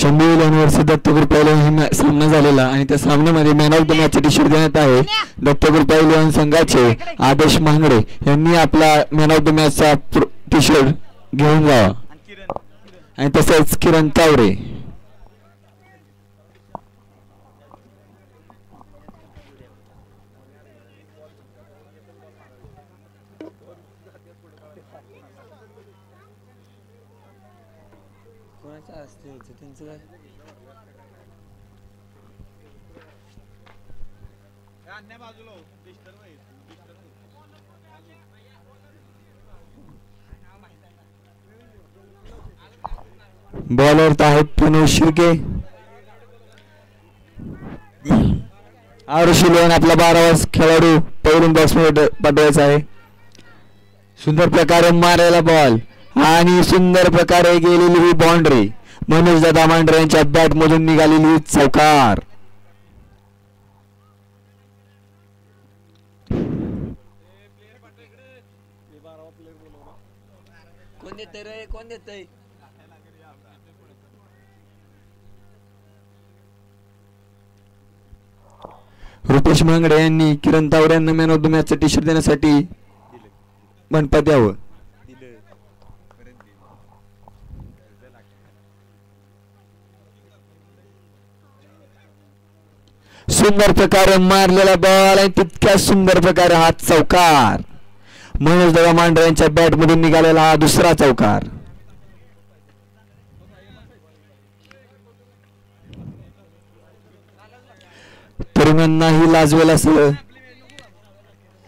शंभू वर्षी दत्तगुरुपाल सामना झालेला आणि त्या सामन्यामध्ये man of the match T shirt देण्यात आहे. दत्तगुरुपाल संघाचे आदेश महांगडे यांनी आपला मॅन ऑफ द मॅचचा टी शर्ट घेऊन जावा आणि तसेच किरण तावरे. बॉलर आहेत प्रणव शिर्के. आरुषी लोन आपला 12वा खेळाडू पहिलून बॉक्समध्ये पाठवायचा आहे. सुंदर प्रकारे मारलेला बॉल आणि सुंदर प्रकारे गेलेली ही बाउंड्री. मनोज दादा मांढरे यांच्या बॅट मधून निघालेली चौकार. कोण देतय रुपेश मांगडे यांनी किरण तावरे यांना man of the match T shirt देण्यासाठी मनपात द्यावं. सुंदर प्रकारे मारलेला बॉल आणि तितक्या सुंदर प्रकारे हा चौकार. मनोज दादा मांढरे यांच्या बॅट मधून निघालेला हा दुसरा चौकार. तरुणांनाही लाजवेल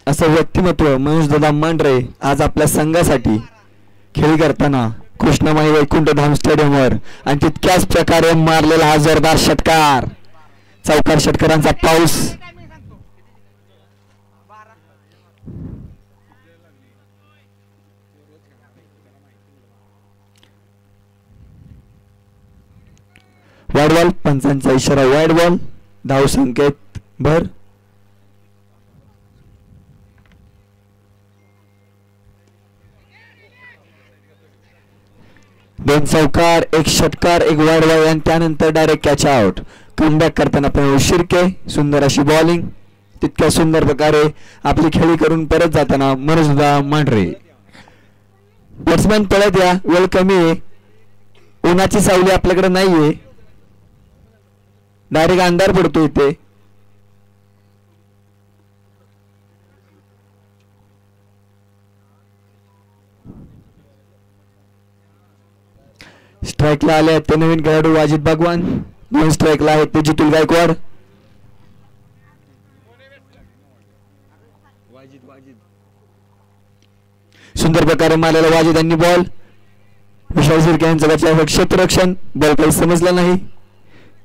असं व्यक्तिमत्व मनोज दादा मांढरे आज आपल्या संघासाठी खेळी करताना कृष्णामाई वैकुंठ धाम स्टेडियमवर आणि तितक्याच प्रकारे मारलेला हा जोरदार षटकार. चौकार षटकारांचा पाऊस. Wide ball. पंचांचा इशारा वाईड बॉल. धाव संकेत भर. दोन चौकार, एक षटकार, एक वाईड बॉल आणि त्यानंतर डायरेक्ट कॅच आउट. कमबॅक करताना प्रणव शिर्के. सुंदर अशी बॉलिंग. तितक्या सुंदर प्रकारे आपली खेळी करून परत जाताना मनोजदा मांढरे. बॅट्समॅन पळत या, वेळ कमी आहे. उन्हाची सावली आपल्याकडे नाहीये. डायरेक्ट अंधार पडतो इथे. स्ट्राईकला आले ते नवीन खेळाडू वाजिद भगवान. दोन स्ट्राईकला आहेत ते जितुल गायकवाड. सुंदर प्रकारे मारलेला वाजिद यांनी बॉल. विशाल शिर्के यांचं क्षेत्ररक्षण. बॉल काही समजला नाही.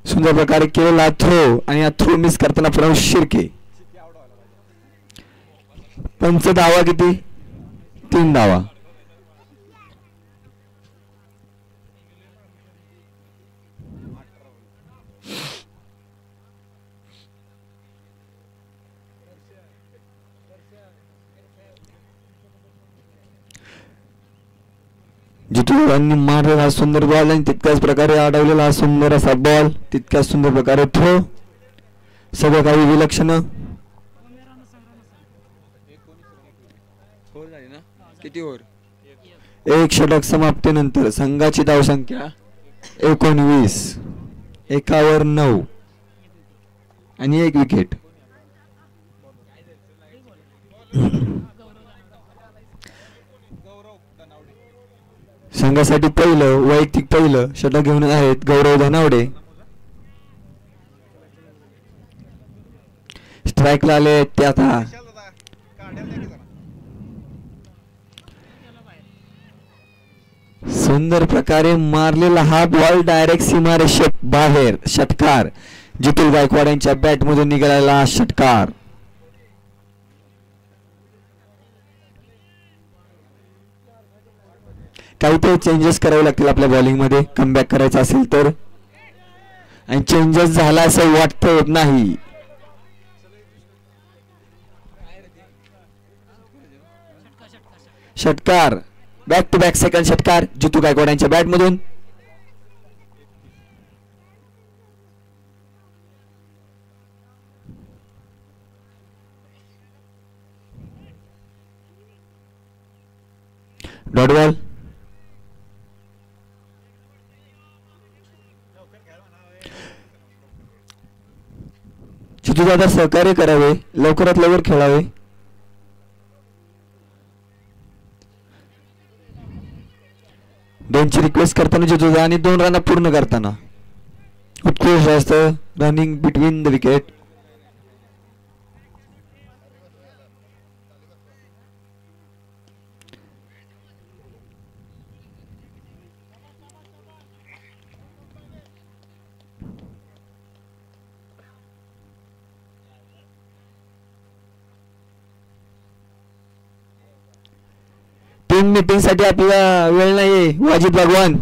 सुंदर प्रकारे केलेला थ्रो आणि हा थ्रो मिस करताना प्रणव शिर्के. पंच धावा किती? 3 धावा. जितूंनी मारलेला हा सुंदर बॉल आणि तितक्याच प्रकारे अडवलेला हा सुंदर असा बॉल. तितक्याच सुंदर प्रकारे थ्रो. सगळं काही विलक्षण. किती ओव्हर? एक षटक समाप्तीनंतर संघाची धावसंख्या 19. 1 9 आणि 1 विकेट. संघासाठी वैयक्तिक पहिलं षटक घेऊन आहेत गौरव धनावडे. स्ट्राईकला आले ते आता. सुंदर प्रकारे मारलेला हा बॉल डायरेक्ट सीमारेषेत बाहेर. षटकार. जितुल गायकवाड यांच्या बॅट मधून निघालेला हा षटकार. काहीतरी चेंजेस करावे लागतील आपल्या बॉलिंग मध्ये कमबॅक करायचं असेल तर. आणि चेंजेस झाला असं वाटत नाही. षटकार. बॅक टू बॅक सेकंड षटकार जितू गायकवाड यांच्या बॅटमधून. Dot ball. जितू दादा सहकार्य करावे, लवकरात लवकर खेळावे. दोनची रिक्वेस्ट करताना जितू दादा आणि 2 रन पूर्ण करताना उत्कृष्ट जास्त running between the wicket. Team meeting साठी आपल्याला वेळ नाहीये. वाजिद भगवान.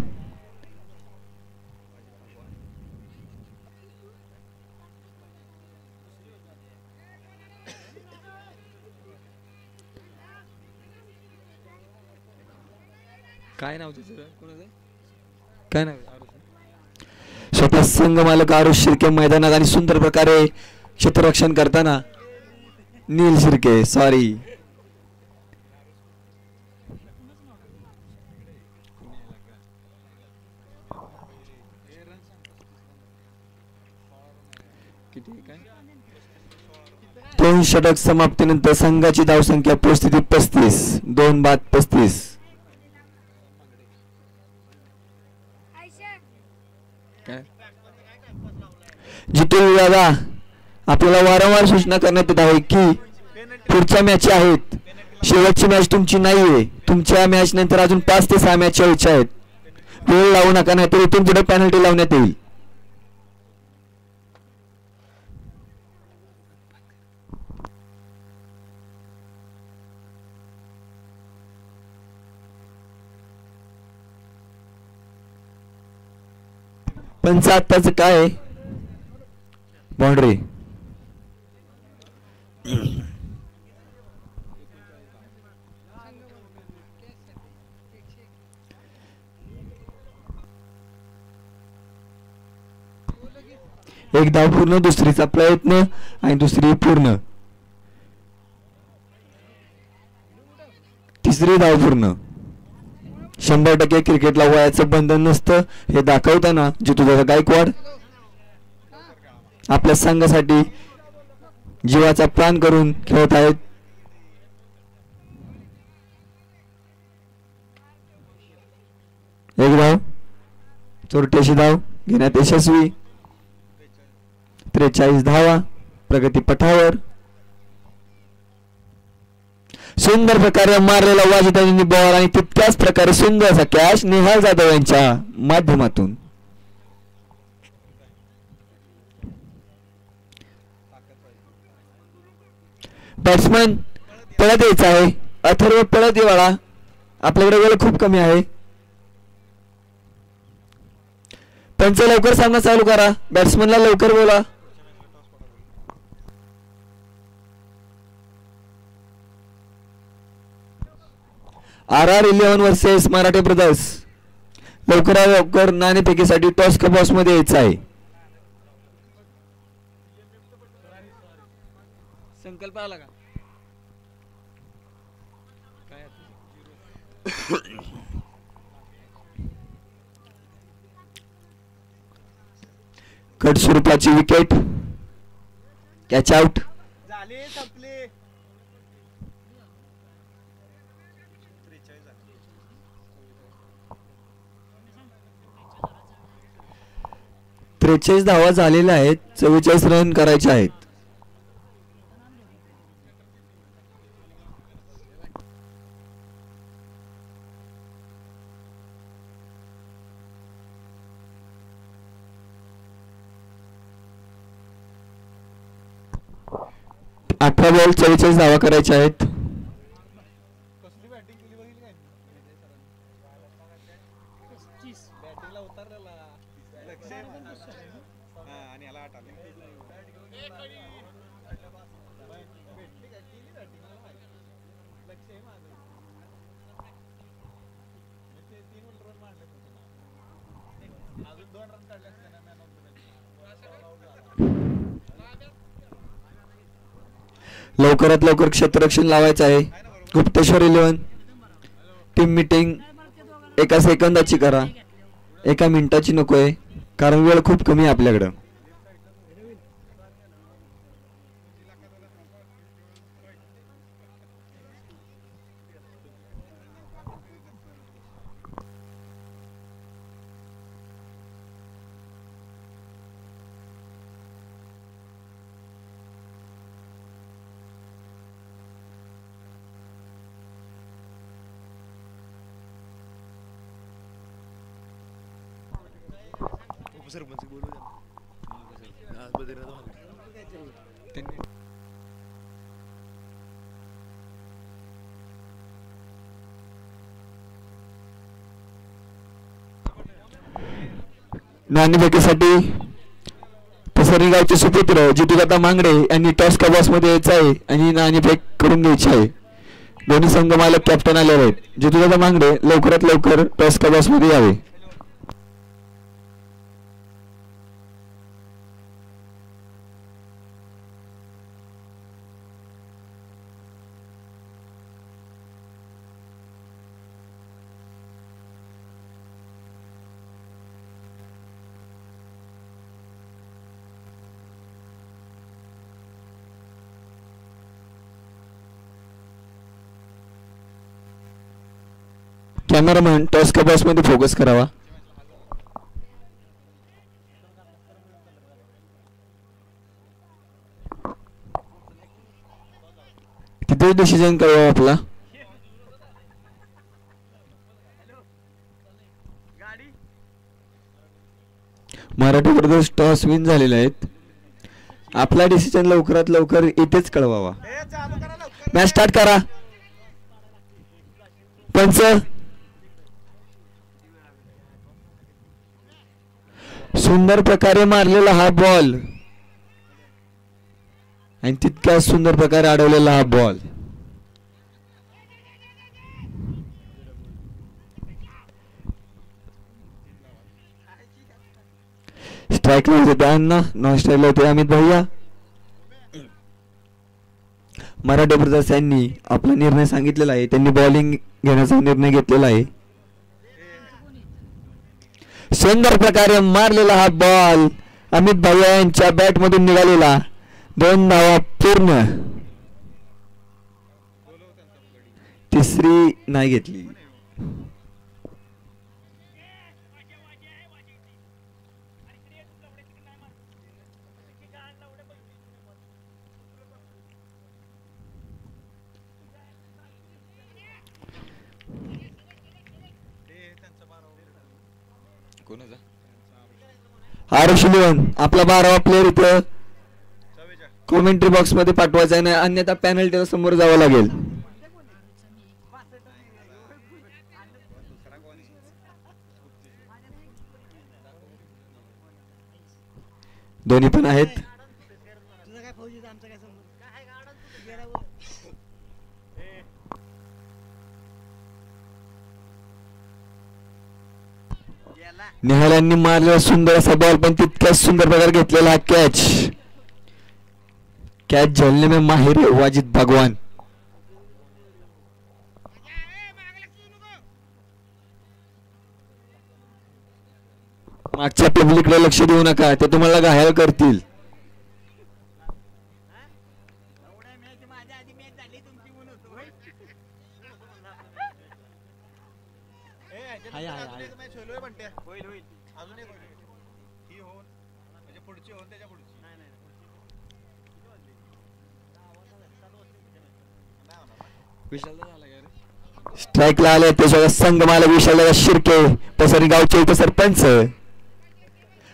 काय नाव तुझं? काय नाव? स्वतः संघ मालक आरुष शिर्के मैदानात आणि सुंदर प्रकारे क्षेत्ररक्षण करताना नील शिर्के सॉरी. दोन षटक समाप्तीनंतर संघाची धावसंख्या परिस्थिती 35. 2 बाद 35. जितू दादा आपल्याला वारंवार सूचना करण्यात येत आहे की पुढच्या मॅच आहेत. शेवटची मॅच तुमची नाहीये. तुमच्या मॅच नंतर अजून 5 ते 6 मॅच व्हायच्या आहेत. वेळ लावू नका, नाही तर इथून पुढे पेनल्टी लावण्यात येईल. पंच आत्ताच काय बाउंड्री. एक धाव पूर्ण, दुसरीचा प्रयत्न आणि दुसरी पूर्ण, तिसरी धाव पूर्ण. 100% क्रिकेटला वयाचं बंधन नसतं हे दाखवताना जितूदादा गायकवाड आपल्या संघासाठी जीवाचा प्राण करून खेळत आहेत. एक धाव, चोरट्याशी धाव घेण्यात यशस्वी. 43 धावा प्रगती पथावर. सुंदर प्रकारे मारलेला वाजिदांनी बॉल आणि तितक्याच प्रकारे सुंदर असा कॅच निहाल जाधव यांच्या माध्यमातून. बॅट्समन पळत यायचा आहे. अथर्व पळत येवाळा. आपल्याकडे वेळ खूप कमी आहे. पंच लवकर सामना चालू करा. बॅट्समनला लवकर बोला. RR11 वर्सेस मराठे ब्रदर्स. लवकरात लवकर नाणेफेकीसाठी टॉस का बॉक्स मध्ये यायचं आहे. संकल्प आला का? कट स्वरूपाची विकेट. Catch out. 43 धावा झालेल्या आहेत. 44 रन करायचे आहेत. अठरा बॉल 44 धावा करायच्या आहेत. लवकरात लवकर क्षेत्ररक्षण लावायचं आहे. गुप्तेश्वर 11 टीम मीटिंग एका सेकंदाची करा, एका मिनिटाची नको आहे, कारण वेळ खूप कमी आहे आपल्याकडं. नाणेफेकीसाठी पसरणी गावचे सुपुत्र जितूदादा मांगडे यांनी टॉस कबॉस मध्ये यायचं आहे आणि नाणेफेक करून घ्यायची आहे. दोन्ही संघ मालक कॅप्टन आलेले आहेत. जितूदादा मांगडे लवकरात लवकर टॉस कबॉस मध्ये यावे. कॅमेरामॅन टॉस कबॉस मध्ये फोकस करावा. किती डिसिजन करावा आपला. मराठी ब्रदर्स टॉस विन झालेले आहेत. आपला डिसिजन लवकरात लवकर इथेच कळवावा. मॅच स्टार्ट करा. पंच सुंदर प्रकारे मारलेला हा बॉल आणि तितक्याच सुंदर प्रकारे अडवलेला हा बॉल. स्ट्राईकला होते अण्णा, नॉन स्ट्राईकला होते अमित भैया. मराठे ब्रदर्स यांनी आपला निर्णय सांगितलेला आहे. त्यांनी बॉलिंग घेण्याचा निर्णय घेतलेला आहे. सुंदर प्रकारे मारलेला हा बॉल अमित भैया यांच्या बॅट मधून निघालेला. 2 धावा पूर्ण. तिसरी नाही घेतली. आरुष लिवन आपला 12वा प्लेअर इथं कॉमेंट्री बॉक्स मध्ये पाठवायचा आहे, अन्यथा पॅनल्टीच्या समोर जावं लागेल. दोन्ही पण आहेत. नेहाल यांनी मारलेला सुंदर असा बॉल, पण तितक्याच सुंदर प्रकारे घेतलेला हा कॅच. कैच झेलने में माहिर है वाजिद भगवान. मागच्या पब्लिकला लक्ष देऊ नका, ते तुम्हाला घायल करतील. स्ट्राईकला आले ते संघ मालक विशालदादा शिर्के, पसरी गावचे उपसरपंच.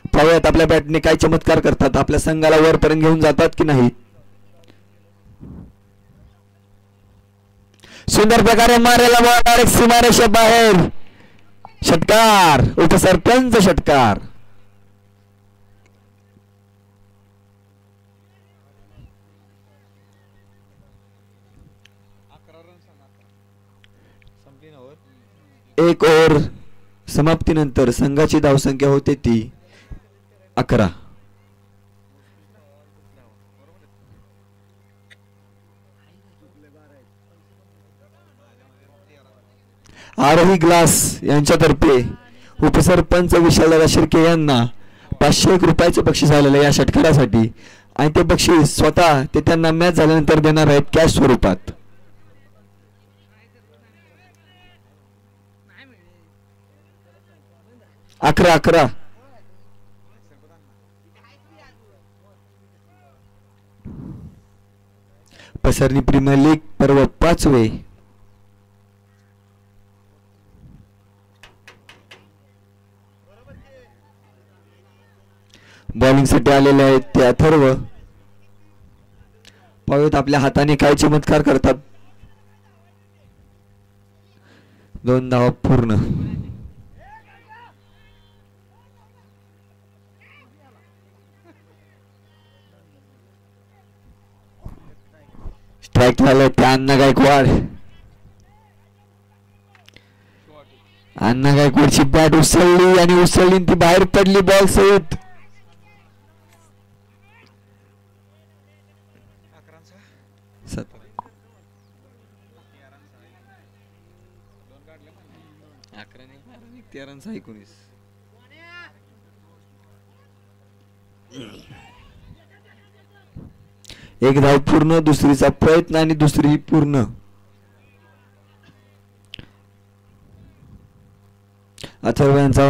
पाहूयात आपल्या बॅटने काय चमत्कार करतात, आपल्या संघाला वरपर्यंत घेऊन जातात की नाही. सुंदर प्रकारे मारलेला बॉल डायरेक्ट सीमारेषे बाहेर. षटकार, उपसरपंच षटकार. एक ओव्हर समाप्तीनंतर संघाची धावसंख्या होते ती 11. आरोही ग्लास यांच्यातर्फे उपसरपंच विशालदादा शिर्के यांना 501 रुपयाचे बक्षीस आलेले या षटकारासाठी आणि ते बक्षीस स्वतः ते त्यांना मॅच झाल्यानंतर देणार आहेत कॅश स्वरूपात. अकरा. पसरणी प्रीमियर लीग पर्व 5वे. बॉलिंग साठी आलेले आहेत ते अथर्व. पाहूयात आपल्या हाताने काय चमत्कार करतात. 2 धावा पूर्ण. स्ट्राईक झालं त्या अण्णा गायकवाड. अण्णा गायकवाडची बॅट उसळली आणि उसळली ती बाहेर पडली बॉल सहित. एक धाव पूर्ण. दुसरीचा प्रयत्न आणि दुसरी पूर्ण. अथर्व यांचा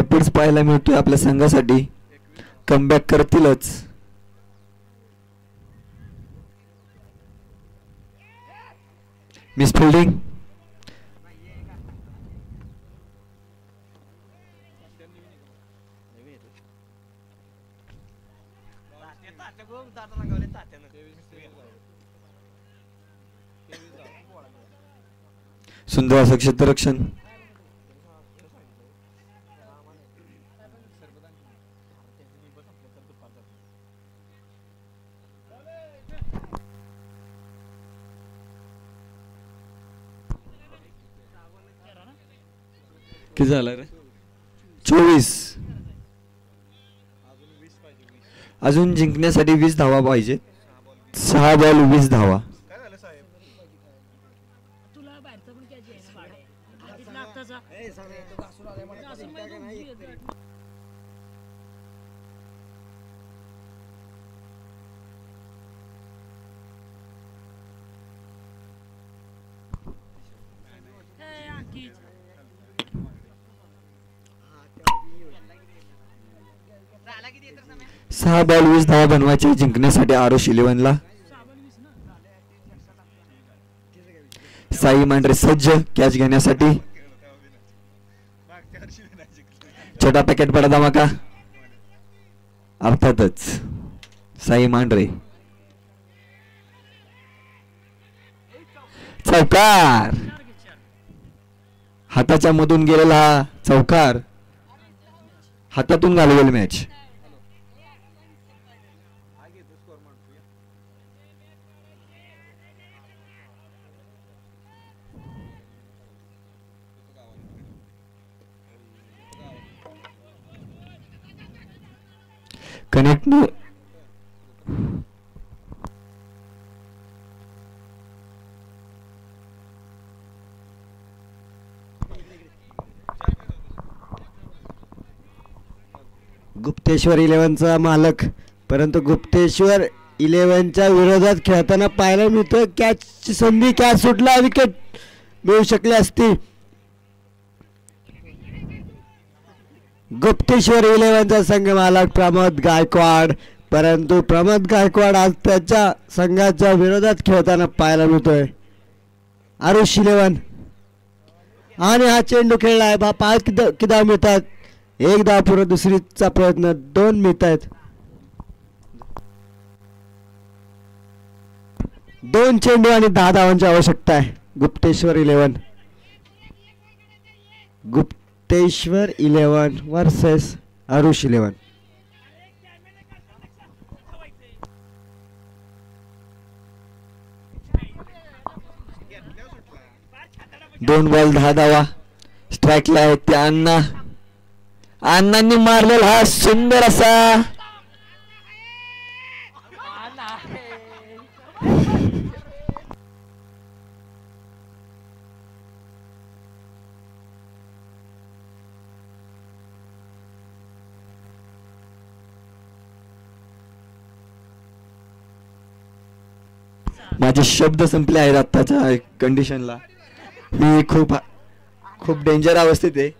एपिड्स पाहायला मिळतोय आपल्या संघासाठी. कमबॅक करतीलच. Miss fielding. सुंदर असं क्षेत्ररक्षण. किती झालं रे? 24. अजून जिंकण्यासाठी 20 धावा पाहिजे. 6 बॉल 20 धावा. सहा बॉल 20 धावा बनवायचे जिंकण्यासाठी आरुष 11ला. साई मांढरे सज्ज कॅच घेण्यासाठी. छोटा पॅकेट पडा धमाका. अर्थातच साई मांढरे. चौकार. हाताच्या मधून गेलेला चौकार हातातून घालवेल मॅच. कनेक्ट गुप्तेश्वर 11चा मालक, परंतु गुप्तेश्वर 11च्या विरोधात खेळताना पाहायला मिळतं कॅचची संधी. कॅच सुटला, विकेट मिळू शकली असती. गुप्तेश्वर 11चा संघ मालक प्रमोद गायकवाड, परंतु प्रमोद गायकवाड आज त्याच्या संघाच्या विरोधात खेळताना पाहायला मिळतोय. आरुष 11 आणि हा चेंडू खेळला आहे. 5 किती धाव मिळतात? 1 धाव पूर्ण. दुसरीचा प्रयत्न 2 मिळत आहेत. 2 चेंडू आणि 10 धावांची आवश्यकता आहे. गुप्तेश्वर 11 वर्सेस आरुष 11. दोन बॉल 10 धावा. स्ट्राईकला आहेत त्या अण्णा. अण्णांनी मारलेला हा सुंदर असा माझे शब्द संपले आहेत आत्ताच्या कंडिशनला. मी खूप खूप डेंजर अवस्थेत आहे.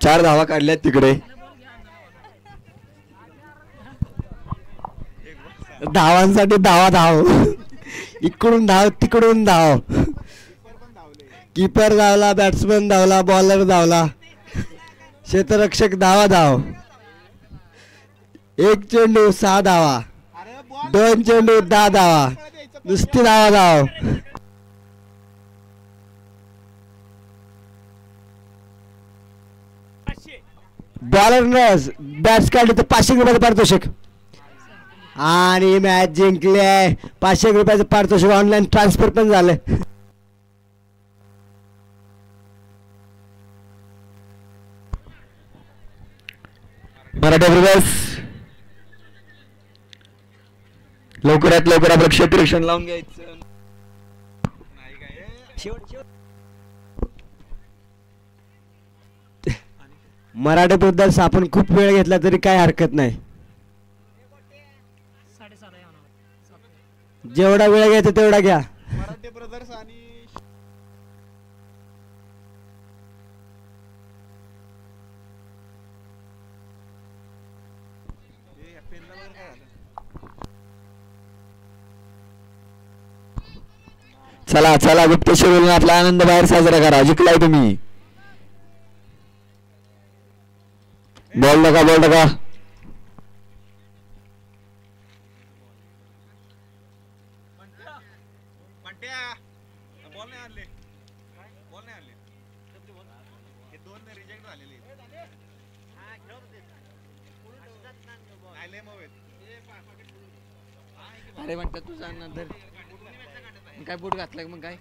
4 धावा काढल्यात तिकडे. धावांसाठी धाव इकडून धाव तिकडून धाव. कीपर धावला, बॅट्समन धावला, बॉलर धावला, क्षेत्ररक्षक धाव. 1 चेंडू 6 धावा, 2 चेंडू 10 धावा, नुसती धाव. बॉलर बॅट्स काढली तर 500 रुपयाचं पारितोषिक. आणि मॅच जिंकली आहे. 500 रुपयाचं पारितोषिक ऑनलाईन ट्रान्सफर पण झालं. मराठा ब्रदर्स लवकरात लवकर आपलं क्षेत्ररक्षण लावून घ्यायचं. मराठा ब्रदर्स आपण खूप वेळ घेतला तरी काय हरकत नाही. जेवढा वेळ घ्यायचा तेवढा घ्या. मराठे ब्रदर्स आणि चला चला गुप्तेश्वर बोलून आपला आनंद बाहेर साजरा करा. जिंकलाय तुम्ही. बॉल टाका अरे म्हणतात तुझा काय बोट घातलाय मग काय